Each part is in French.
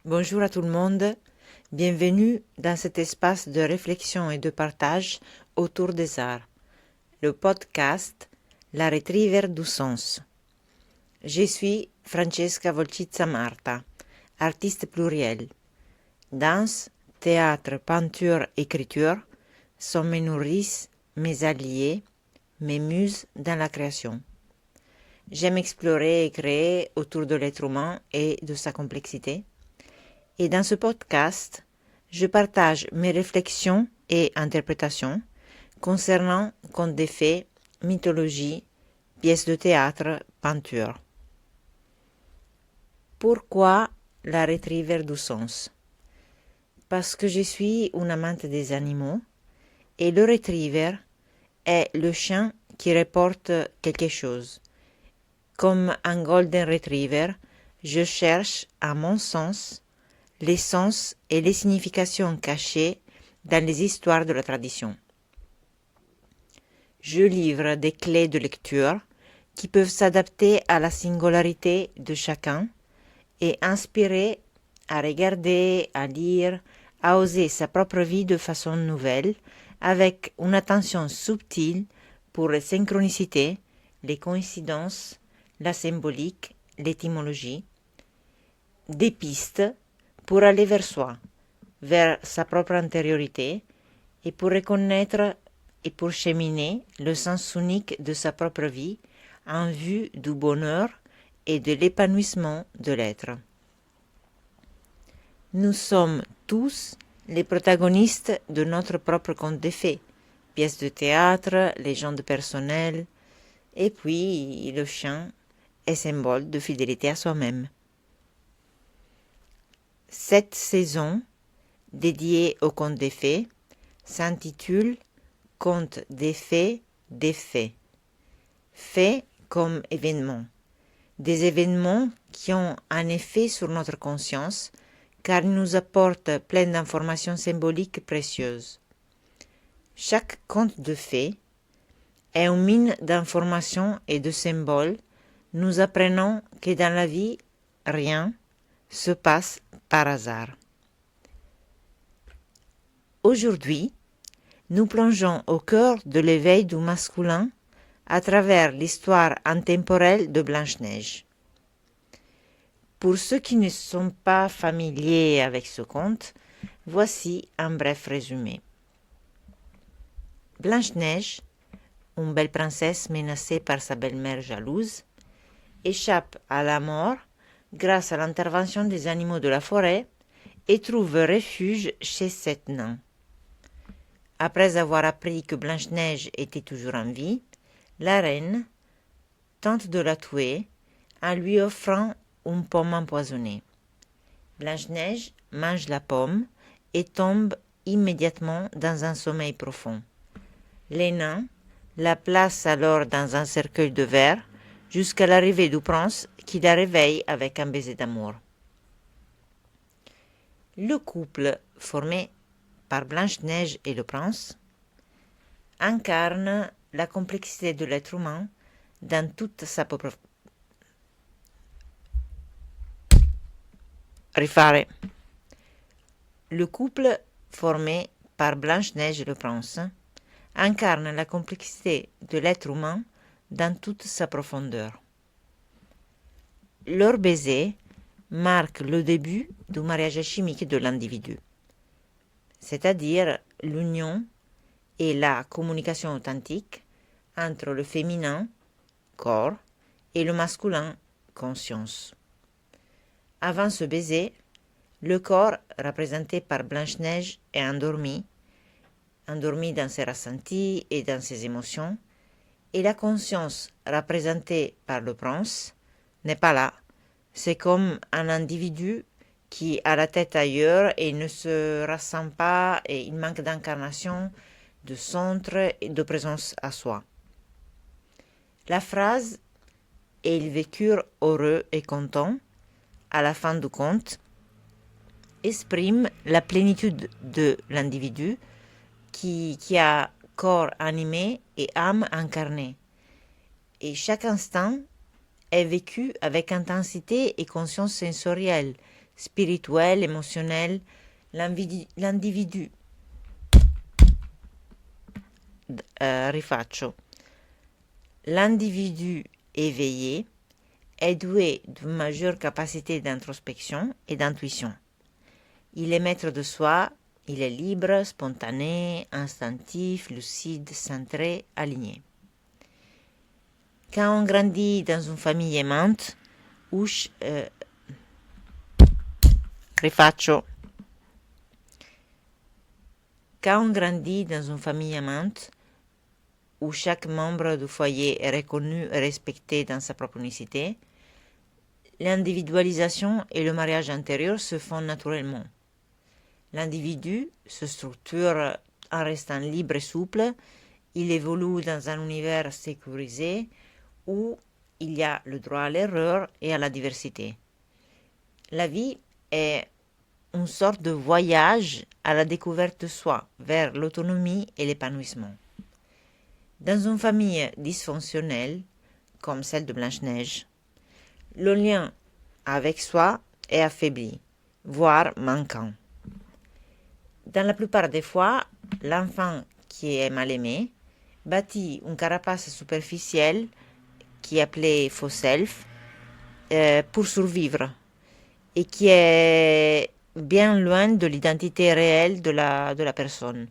Bonjour à tout le monde, bienvenue dans cet espace de réflexion et de partage autour des arts, le podcast La Retriever du Sens. Je suis Francesca Volchizza Marta, artiste plurielle. Danse, théâtre, peinture, écriture sont mes nourrices, mes alliés, mes muses dans la création. J'aime explorer et créer autour de l'être humain et de sa complexité. Et dans ce podcast, je partage mes réflexions et interprétations concernant contes de fées, mythologie, pièces de théâtre, peinture. Pourquoi la retriever du sens? Parce que je suis une amante des animaux et le retriever est le chien qui reporte quelque chose. Comme un golden retriever, je cherche, à mon sens, les sens et les significations cachées dans les histoires de la tradition. Je livre des clés de lecture qui peuvent s'adapter à la singularité de chacun et inspirer à regarder, à lire, à oser sa propre vie de façon nouvelle, avec une attention subtile pour les synchronicités, les coïncidences, la symbolique, l'étymologie, des pistes pour aller vers soi, vers sa propre intériorité, et pour reconnaître et pour cheminer le sens unique de sa propre vie en vue du bonheur et de l'épanouissement de l'être. Nous sommes tous les protagonistes de notre propre conte de fées, pièces de théâtre, légendes personnelles, et puis le chien est symbole de fidélité à soi-même. Cette saison, dédiée au conte des fées, s'intitule Conte des fées, des faits. Faits comme événements. Des événements qui ont un effet sur notre conscience, car ils nous apportent plein d'informations symboliques précieuses. Chaque conte de fées est une mine d'informations et de symboles, nous apprenant que dans la vie, rien se passe par hasard. Aujourd'hui, nous plongeons au cœur de l'éveil du masculin à travers l'histoire intemporelle de Blanche-Neige. Pour ceux qui ne sont pas familiers avec ce conte, voici un bref résumé. Blanche-Neige, une belle princesse menacée par sa belle-mère jalouse, échappe à la mort grâce à l'intervention des animaux de la forêt et trouve refuge chez 7 nains. Après avoir appris que Blanche-Neige était toujours en vie, la reine tente de la tuer en lui offrant une pomme empoisonnée. Blanche-Neige mange la pomme et tombe immédiatement dans un sommeil profond. Les nains la placent alors dans un cercueil de verre jusqu'à l'arrivée du prince qui la réveille avec un baiser d'amour. Le couple formé par Blanche-Neige et le prince incarne la complexité de l'être humain dans toute sa Rifare. Le couple formé par Blanche-Neige et le prince incarne la complexité de l'être humain dans toute sa profondeur. Leur baiser marque le début du mariage chimique de l'individu, c'est-à-dire l'union et la communication authentique entre le féminin, corps, et le masculin, conscience. Avant ce baiser, le corps, représenté par Blanche-Neige, est endormi dans ses ressentis et dans ses émotions, et la conscience, représentée par le prince, n'est pas là. C'est comme un individu qui a la tête ailleurs et ne se ressent pas et il manque d'incarnation, de centre et de présence à soi. La phrase « et ils vécurent heureux et contents » à la fin du conte exprime la plénitude de l'individu qui a corps animé et âme incarnée. Et chaque instant est vécu avec intensité et conscience sensorielle, spirituel, émotionnel, l'individu. Rifaccio. L'individu éveillé est doué d'une majeure capacité d'introspection et d'intuition. Il est maître de soi, il est libre, spontané, instinctif, lucide, centré, aligné. Quand on grandit dans une famille aimante, rifaccio. Quand on grandit dans une famille aimante, où chaque membre du foyer est reconnu et respecté dans sa propre unicité, l'individualisation et le mariage intérieur se font naturellement. L'individu se structure en restant libre et souple, il évolue dans un univers sécurisé où il y a le droit à l'erreur et à la diversité. La vie est une sorte de voyage à la découverte de soi, vers l'autonomie et l'épanouissement. Dans une famille dysfonctionnelle, comme celle de Blanche-Neige, le lien avec soi est affaibli, voire manquant. Dans la plupart des fois, l'enfant qui est mal aimé bâtit une carapace superficielle qui est appelée faux self pour survivre et qui est bien loin de l'identité réelle de la personne.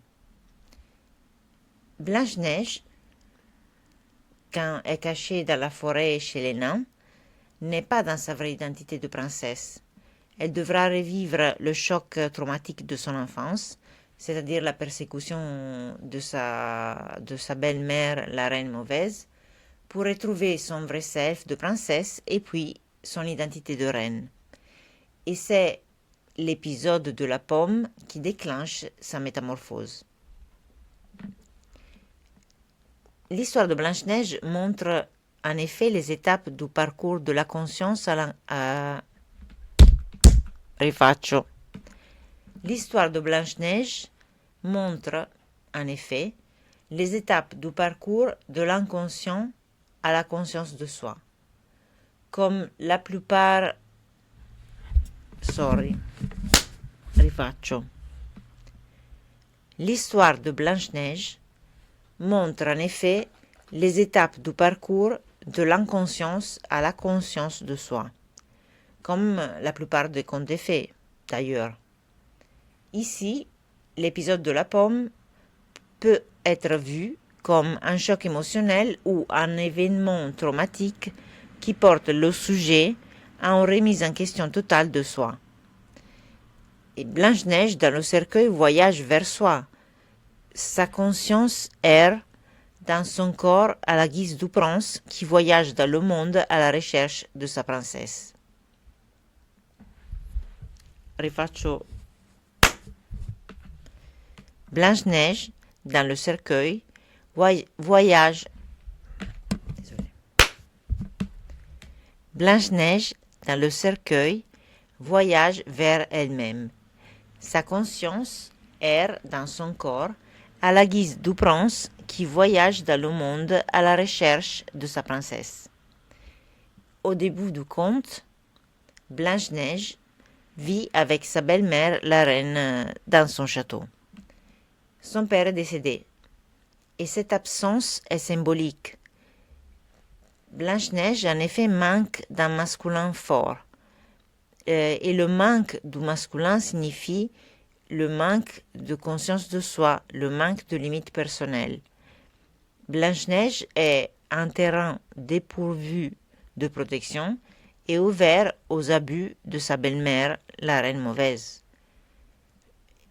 Blanche-Neige, quand elle est cachée dans la forêt chez les nains, n'est pas dans sa vraie identité de princesse. Elle devra revivre le choc traumatique de son enfance, c'est-à-dire la persécution de sa belle-mère, la reine mauvaise, pour retrouver son vrai self de princesse et puis son identité de reine. Et c'est l'épisode de la pomme qui déclenche sa métamorphose. L'histoire de Blanche-Neige montre en effet les étapes du parcours de la conscience Rifaccio. L'histoire de Blanche-Neige montre en effet les étapes du parcours de l'inconscient à la conscience de soi. Comme la plupart... Rifaccio. L'histoire de Blanche-Neige montre en effet les étapes du parcours de l'inconscience à la conscience de soi, comme la plupart des contes de fées, d'ailleurs. Ici, l'épisode de la pomme peut être vu comme un choc émotionnel ou un événement traumatique qui porte le sujet à une remise en question totale de soi. Et Blanche-Neige, dans le cercueil, voyage vers soi. Sa conscience erre dans son corps à la guise du prince qui voyage dans le monde à la recherche de sa princesse. Rifaccio. Blanche-Neige, dans le cercueil, voyage. Blanche-Neige, dans le cercueil, voyage vers elle-même. Sa conscience erre dans son corps à la guise du prince qui voyage dans le monde à la recherche de sa princesse. Au début du conte, Blanche-Neige vit avec sa belle-mère, la reine, dans son château. Son père est décédé, et cette absence est symbolique. Blanche-Neige, en effet, manque d'un masculin fort. Et le manque du masculin signifie le manque de conscience de soi, le manque de limites personnelles. Blanche-Neige est un terrain dépourvu de protection et ouvert aux abus de sa belle-mère, la reine mauvaise.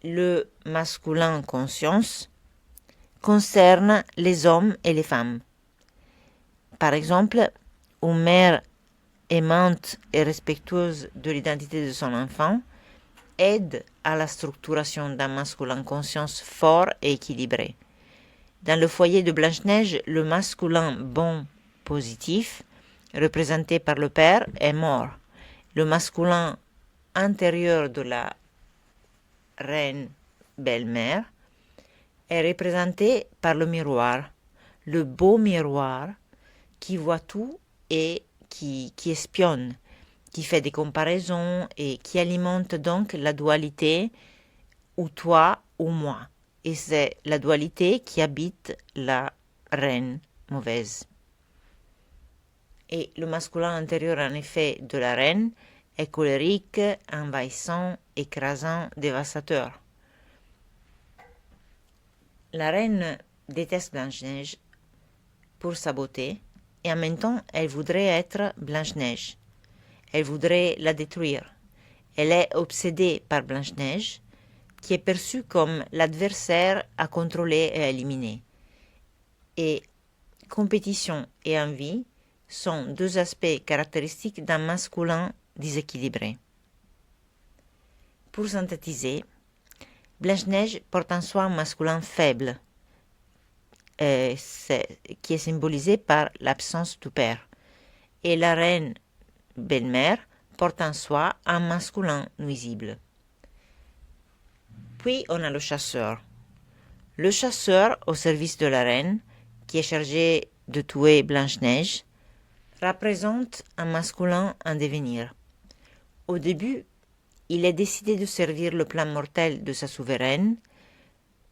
Le masculin conscience concerne les hommes et les femmes. Par exemple, une mère aimante et respectueuse de l'identité de son enfant aide à la structuration d'un masculin conscience fort et équilibré. Dans le foyer de Blanche-Neige, le masculin bon, positif, représenté par le père, est mort. Le masculin intérieur de la reine belle-mère est représenté par le miroir, le beau miroir qui voit tout et qui espionne, qui fait des comparaisons et qui alimente donc la dualité ou toi ou moi. Et c'est la dualité qui habite la reine mauvaise. Et le masculin intérieur, en effet, de la reine est colérique, envahissant, écrasant, dévastateur. La reine déteste Blanche-Neige pour sa beauté et en même temps, elle voudrait être Blanche-Neige. Elle voudrait la détruire. Elle est obsédée par Blanche-Neige, qui est perçue comme l'adversaire à contrôler et à éliminer. Et compétition et envie sont deux aspects caractéristiques d'un masculin déséquilibré. Pour synthétiser, Blanche-Neige porte en soi un masculin faible, qui est symbolisé par l'absence du père. Et la reine belle-mère porte en soi un masculin nuisible. Puis on a le chasseur. Le chasseur au service de la reine, qui est chargé de tuer Blanche-Neige, représente un masculin en devenir. Au début, il est décidé de servir le plan mortel de sa souveraine,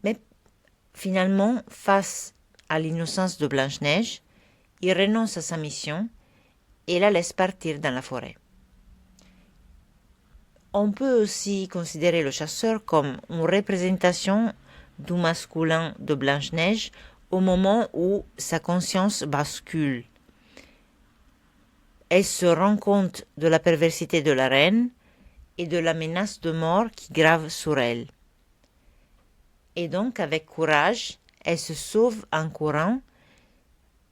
mais finalement, face à l'innocence de Blanche-Neige, il renonce à sa mission et la laisse partir dans la forêt. On peut aussi considérer le chasseur comme une représentation du masculin de Blanche-Neige au moment où sa conscience bascule. Elle se rend compte de la perversité de la reine et de la menace de mort qui grave sur elle. Et donc, avec courage, elle se sauve en courant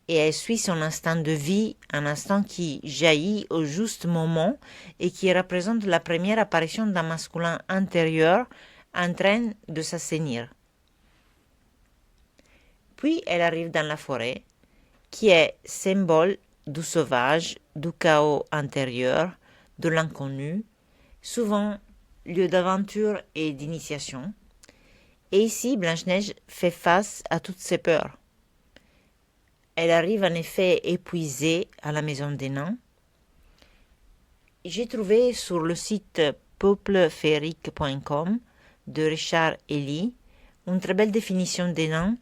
et elle suit son instinct de vie, un instinct qui jaillit au juste moment et qui représente la première apparition d'un masculin intérieur en train de s'assainir. Puis elle arrive dans la forêt, qui est symbole du sauvage, du chaos intérieur, de l'inconnu, souvent lieu d'aventure et d'initiation. Et ici, Blanche-Neige fait face à toutes ses peurs. Elle arrive en effet épuisée à la maison des nains. J'ai trouvé sur le site peupleféerique.com de Richard Ely une très belle définition des nains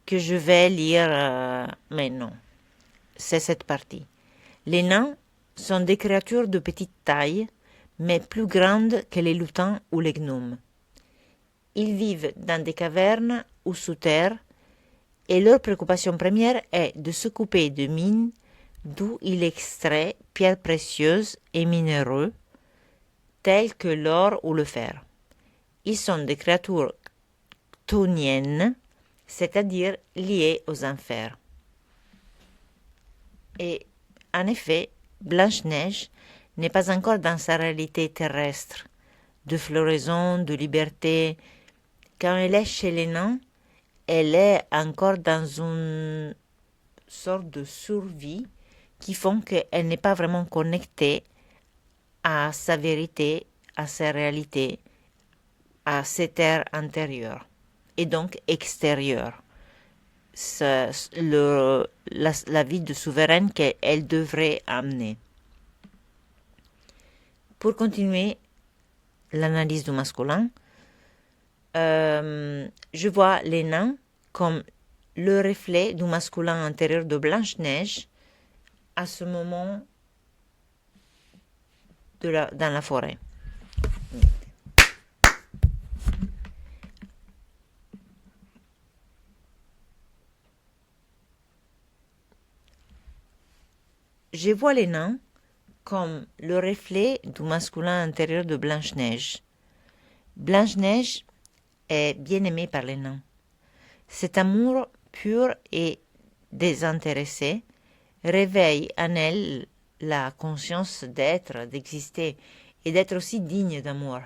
que je vais lire maintenant. C'est cette partie. Les nains sont des créatures de petite taille, mais plus grandes que les lutins ou les gnomes. Ils vivent dans des cavernes ou sous terre, et leur préoccupation première est de se couper de mines d'où ils extraient pierres précieuses et minéraux, tels que l'or ou le fer. Ils sont des créatures chtoniennes, c'est-à-dire liées aux enfers. Et en effet, Blanche-Neige n'est pas encore dans sa réalité terrestre, de floraison, de liberté. Quand elle est chez les nains, elle est encore dans une sorte de survie qui font qu'elle n'est pas vraiment connectée à sa vérité, à sa réalité, à ses terres intérieures et donc extérieures. La vie de souveraine qu'elle devrait amener. Pour continuer l'analyse du masculin, je vois les nains comme le reflet du masculin intérieur de Blanche-Neige à ce moment dans la forêt. Je vois les nains comme le reflet du masculin intérieur de Blanche-Neige. Blanche-Neige est bien aimée par les nains. Cet amour pur et désintéressé réveille en elle la conscience d'être, d'exister et d'être aussi digne d'amour.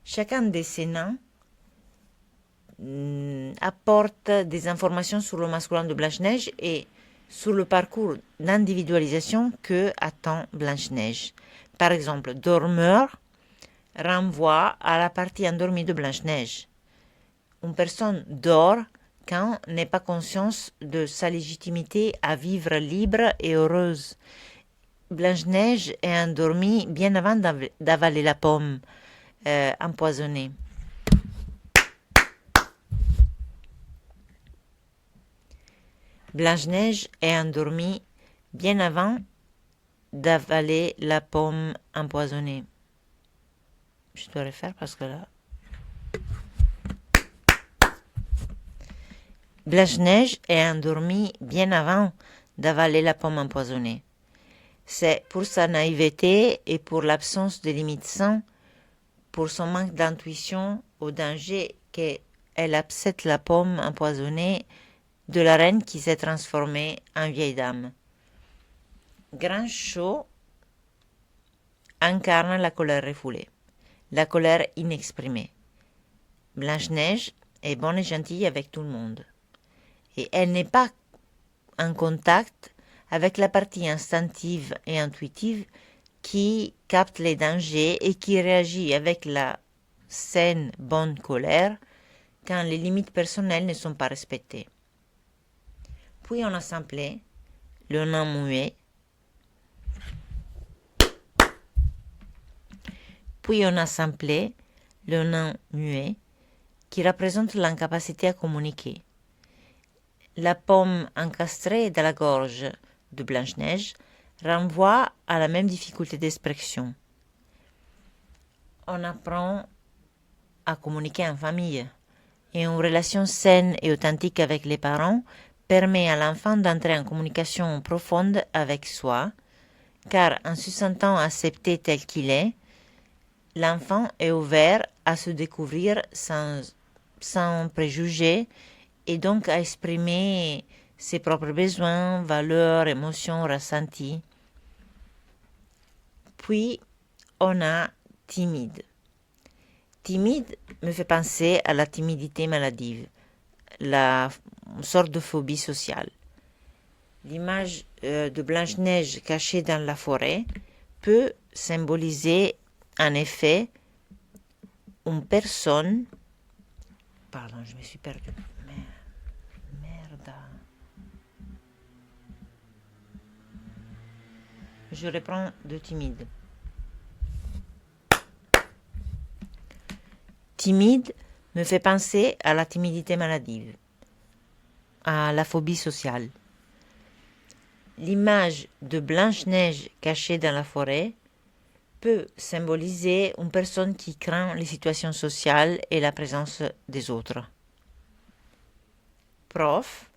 Chacun de ces nains apporte des informations sur le masculin de Blanche-Neige et sur le parcours d'individualisation que attend Blanche-Neige. Par exemple, dormeur renvoie à la partie endormie de Blanche-Neige. Une personne dort quand n'est pas consciente de sa légitimité à vivre libre et heureuse. Blanche-Neige est endormie bien avant d'avaler la pomme empoisonnée. Blanche-Neige est endormie bien avant d'avaler la pomme empoisonnée. Je dois le faire parce que là... Blanche-Neige est endormie bien avant d'avaler la pomme empoisonnée. C'est pour sa naïveté et pour l'absence de limites saines, pour son manque d'intuition au danger qu'elle accepte la pomme empoisonnée de la reine qui s'est transformée en vieille dame. Grinchot incarne la colère refoulée, la colère inexprimée. Blanche-Neige est bonne et gentille avec tout le monde. Et elle n'est pas en contact avec la partie instinctive et intuitive qui capte les dangers et qui réagit avec la saine bonne colère quand les limites personnelles ne sont pas respectées. Puis on a samplé le nain muet. Puis on a samplé le nain muet qui représente l'incapacité à communiquer. La pomme encastrée dans la gorge de Blanche-Neige renvoie à la même difficulté d'expression. On apprend à communiquer en famille et une relation saine et authentique avec les parents permet à l'enfant d'entrer en communication profonde avec soi, car en se sentant accepté tel qu'il est, l'enfant est ouvert à se découvrir sans préjugés et donc à exprimer ses propres besoins, valeurs, émotions, ressentis. Puis, on a timide. Timide me fait penser à la timidité maladive, la sorte de phobie sociale. L'image de Blanche-Neige cachée dans la forêt peut symboliser en effet une personne... Pardon, je me suis perdue. Merde. Je reprends de timide. Timide me fait penser à la timidité maladive, à la phobie sociale. L'image de Blanche-Neige cachée dans la forêt peut symboliser une personne qui craint les situations sociales et la présence des autres. Prof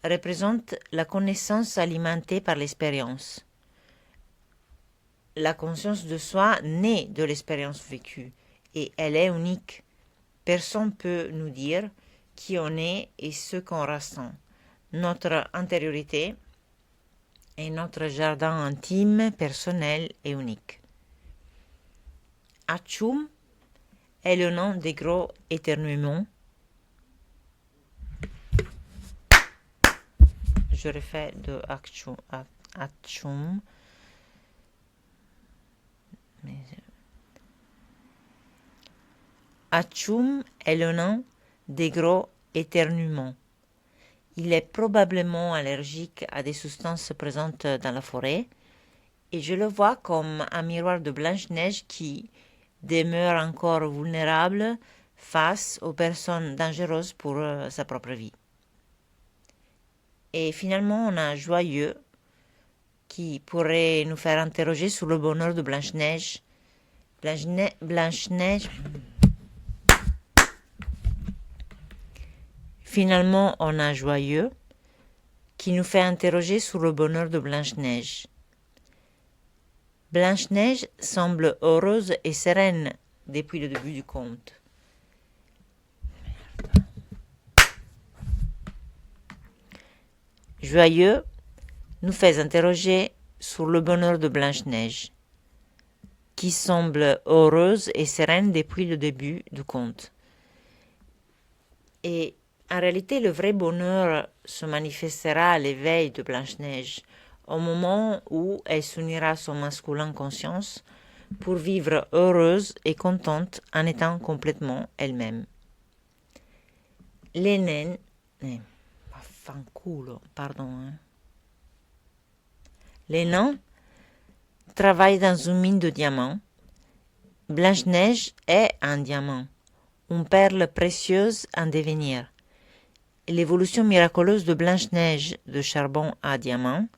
représente la connaissance alimentée par l'expérience. La conscience de soi naît de l'expérience vécue et elle est unique. Personne ne peut nous dire qui on est et ce qu'on ressent. Notre intériorité est notre jardin intime, personnel et unique. Atchoum est le nom des gros éternuements. Je refais de Atchoum. Atchoum est le nom des gros éternuements. Il est probablement allergique à des substances présentes dans la forêt et je le vois comme un miroir de Blanche-Neige qui demeure encore vulnérable face aux personnes dangereuses pour sa propre vie. Et finalement, on a Joyeux qui pourrait nous faire interroger sur le bonheur de Blanche-Neige. Blanche-Neige. Finalement, on a Joyeux qui nous fait interroger sur le bonheur de Blanche-Neige. Blanche-Neige semble heureuse et sereine depuis le début du conte. Joyeux nous fait interroger sur le bonheur de Blanche-Neige, qui semble heureuse et sereine depuis le début du conte. Et en réalité, le vrai bonheur se manifestera à l'éveil de Blanche-Neige, au moment où elle s'unira à son masculin conscience pour vivre heureuse et contente en étant complètement elle-même. Les nains... fanculo, pardon. Les nains travaille dans une mine de diamants. Blanche-Neige est un diamant, une perle précieuse en devenir. L'évolution miraculeuse de Blanche-Neige de charbon à diamant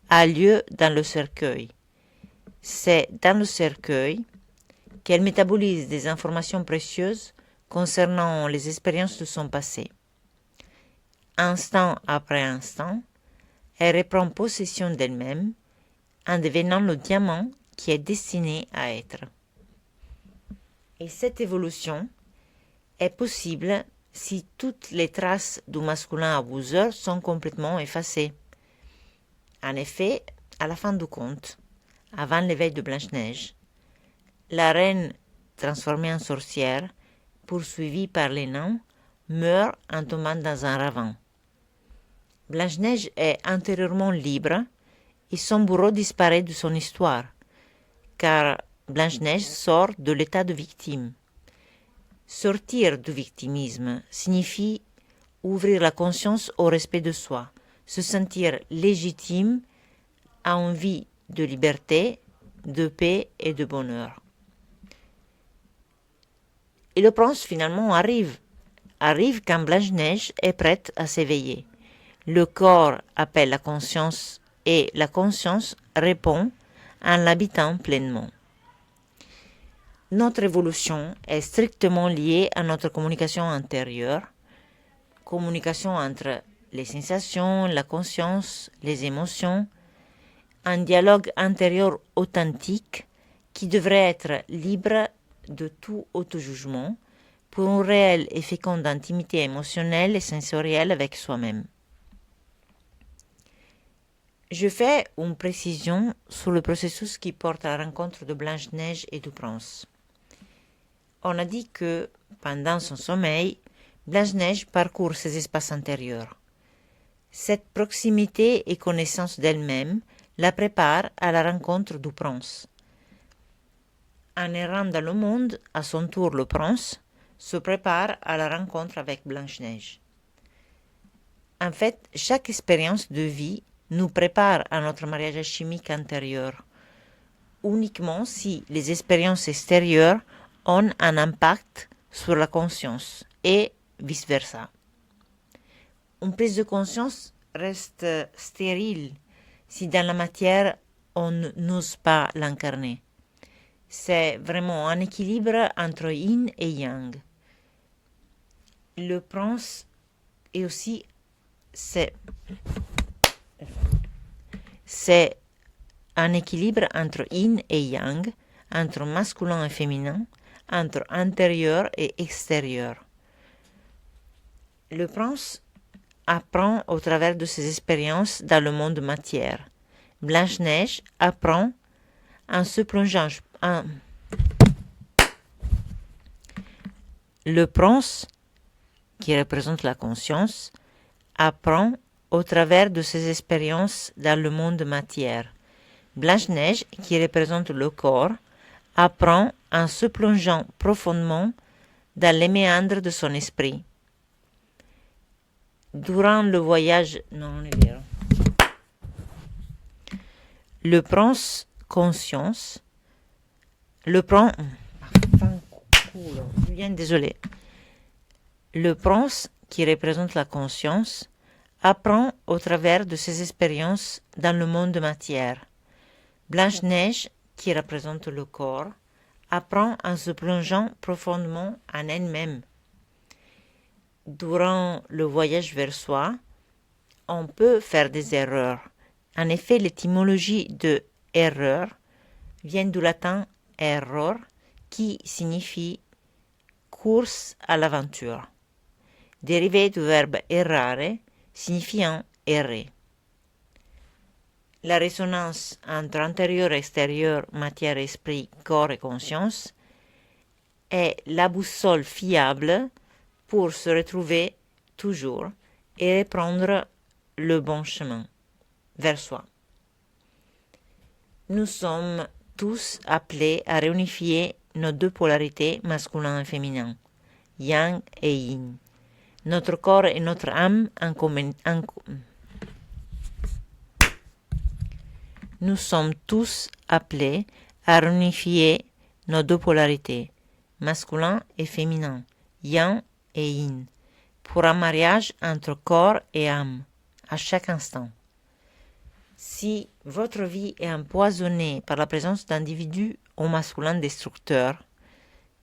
a lieu dans le cercueil. C'est dans le cercueil qu'elle métabolise des informations précieuses concernant les expériences de son passé. Instant après instant, elle reprend possession d'elle-même en devenant le diamant qui est destiné à être. Et cette évolution est possible si toutes les traces du masculin abuseur sont complètement effacées. En effet, à la fin du conte, avant l'éveil de Blanche-Neige, la reine, transformée en sorcière, poursuivie par les nains, meurt en tombant dans un ravin. Blanche-Neige est intérieurement libre et son bourreau disparaît de son histoire, car Blanche-Neige sort de l'état de victime. Sortir du victimisme signifie ouvrir la conscience au respect de soi, se sentir légitime à une vie de liberté, de paix et de bonheur. Et le prince finalement arrive quand Blanche-Neige est prête à s'éveiller. Le corps appelle la conscience et la conscience répond en l'habitant pleinement. Notre évolution est strictement liée à notre communication intérieure, communication entre les sensations, la conscience, les émotions, un dialogue intérieur authentique qui devrait être libre de tout auto-jugement pour une réelle et féconde intimité émotionnelle et sensorielle avec soi-même. Je fais une précision sur le processus qui porte à la rencontre de Blanche-Neige et du prince. On a dit que, pendant son sommeil, Blanche-Neige parcourt ses espaces intérieurs. Cette proximité et connaissance d'elle-même la prépare à la rencontre du prince. En errant dans le monde, à son tour le prince se prépare à la rencontre avec Blanche-Neige. En fait, chaque expérience de vie nous prépare à notre mariage chimique intérieur, uniquement si les expériences extérieures ont un impact sur la conscience et vice-versa. Une prise de conscience reste stérile si dans la matière on n'ose pas l'incarner. C'est vraiment un équilibre entre yin et yang. Le prince est aussi c'est un équilibre entre yin et yang, entre masculin et féminin, entre intérieur et extérieur. Le prince apprend au travers de ses expériences dans le monde matière. Blanche-Neige apprend en se plongeant. Le prince, qui représente la conscience, apprend au travers de ses expériences dans le monde matière. Blanche-Neige, qui représente le corps, apprend en se plongeant profondément dans les méandres de son esprit. Durant le voyage, le prince conscience, le prince qui représente la conscience apprend au travers de ses expériences dans le monde matière. Blanche-Neige, qui représente le corps, apprend en se plongeant profondément en elle-même. Durant le voyage vers soi, on peut faire des erreurs. En effet, l'étymologie de erreur vient du latin error, qui signifie course à l'aventure, dérivé du verbe errare, signifiant errer. La résonance entre intérieur et extérieur, matière, esprit, corps et conscience est la boussole fiable pour se retrouver toujours et reprendre le bon chemin vers soi. Nous sommes tous appelés à réunifier nos deux polarités masculin et féminin, yang et yin, notre corps et notre âme nous sommes tous appelés à réunifier nos deux polarités, masculin et féminin, yang et yin, pour un mariage entre corps et âme, à chaque instant. Si votre vie est empoisonnée par la présence d'individus au masculin destructeurs,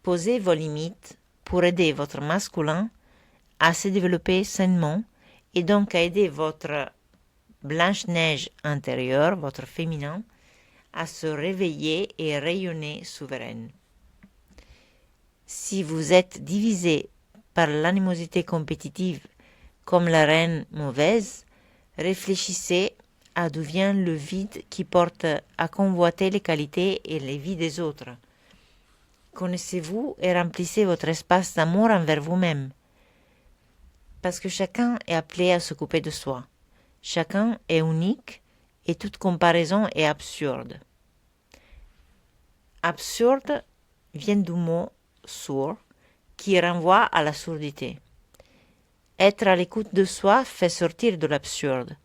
posez vos limites pour aider votre masculin à se développer sainement et donc à aider votre Blanche-Neige intérieure, votre féminin, à se réveiller et rayonner souveraine. Si vous êtes divisé par l'animosité compétitive comme la reine mauvaise, réfléchissez à d'où vient le vide qui porte à convoiter les qualités et les vies des autres. Connaissez-vous et remplissez votre espace d'amour envers vous-même. Parce que chacun est appelé à s'occuper de soi. Chacun est unique et toute comparaison est absurde. Absurde vient du mot sourd qui renvoie à la surdité. Être à l'écoute de soi fait sortir de l'absurde,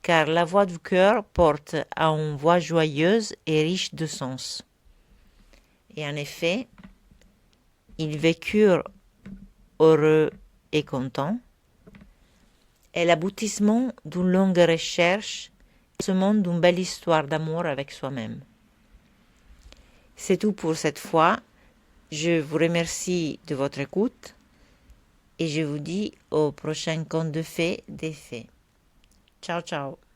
car la voix du cœur porte à une voix joyeuse et riche de sens. Et en effet, ils vécurent heureux et contents, est l'aboutissement d'une longue recherche, ce monde d'une belle histoire d'amour avec soi-même. C'est tout pour cette fois. Je vous remercie de votre écoute et je vous dis au prochain conte de fées des fées. Ciao, ciao.